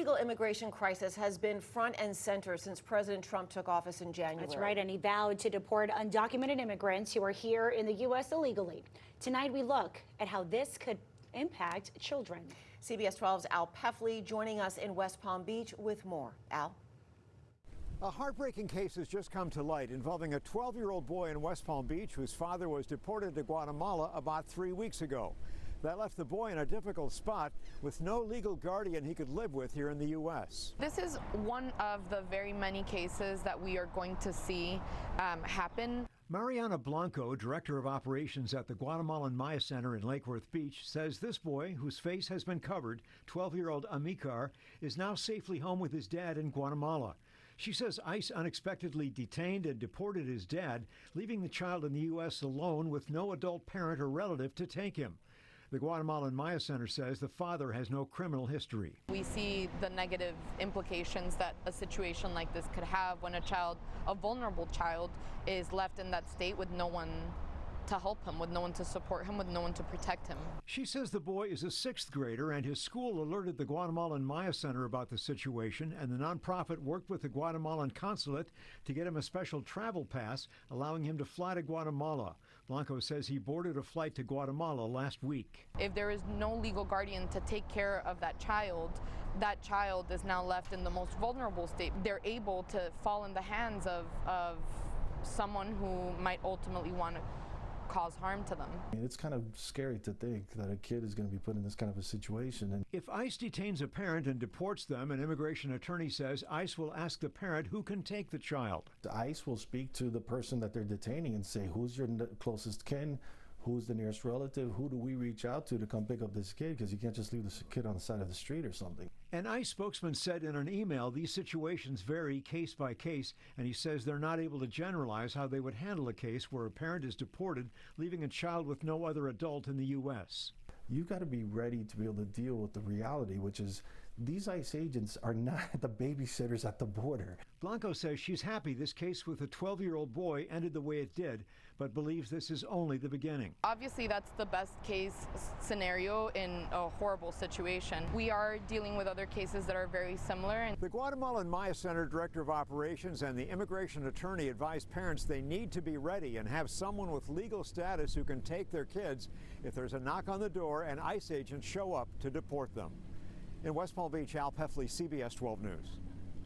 illegal immigration crisis has been front and center since President Trump took office in January. That's right, and he vowed to deport undocumented immigrants who are here in the U.S. illegally. Tonight we look at how this could impact children. CBS 12's Al Peffley joining us in West Palm Beach with more. Al? A heartbreaking case has just come to light involving a 12-year-old boy in West Palm Beach whose father was deported to Guatemala about 3 weeks ago. That left the boy in a difficult spot with no legal guardian he could live with here in the U.S. This is one of the very many cases that we are going to see happen. Mariana Blanco, director of operations at the Guatemalan-Maya Center in Lake Worth Beach, says this boy, whose face has been covered, 12-year-old Amilcar, is now safely home with his dad in Guatemala. She says ICE unexpectedly detained and deported his dad, leaving the child in the U.S. alone with no adult parent or relative to take him. The Guatemalan-Maya Center says the father has no criminal history. We see the negative implications that a situation like this could have when a vulnerable child, is left in that state with no one to help him, with no one to support him, with no one to protect him. She says the boy is a 6th grader and his school alerted the Guatemalan-Maya Center about the situation, and the nonprofit worked with the Guatemalan consulate to get him a special travel pass, allowing him to fly to Guatemala. Blanco says he boarded a flight to Guatemala last week. If there is no legal guardian to take care of that child is now left in the most vulnerable state. They're able to fall in the hands of someone who might ultimately want to cause harm to them. It's kind of scary to think that a kid is going to be put in this kind of a situation. And if ICE detains a parent and deports them, an immigration attorney says ICE will ask the parent who can take the child. The ICE will speak to the person that they're detaining and say, who's your closest kin? Who's the nearest relative? Who do we reach out to come pick up this kid? Because you can't just leave this kid on the side of the street or something. An ICE spokesman said in an email these situations vary case by case, and he says they're not able to generalize how they would handle a case where a parent is deported, leaving a child with no other adult in the U.S. You've got to be ready to be able to deal with the reality, which is these ICE agents are not the babysitters at the border. Blanco says she's happy this case with a 12-year-old boy ended the way it did, but believes this is only the beginning. Obviously, that's the best case scenario in a horrible situation. We are dealing with other cases that are very similar. The Guatemalan-Maya Center Director of Operations and the immigration attorney advised parents they need to be ready and have someone with legal status who can take their kids if there's a knock on the door and ICE agents show up to deport them. In West Palm Beach, Al Peffley, CBS 12 News.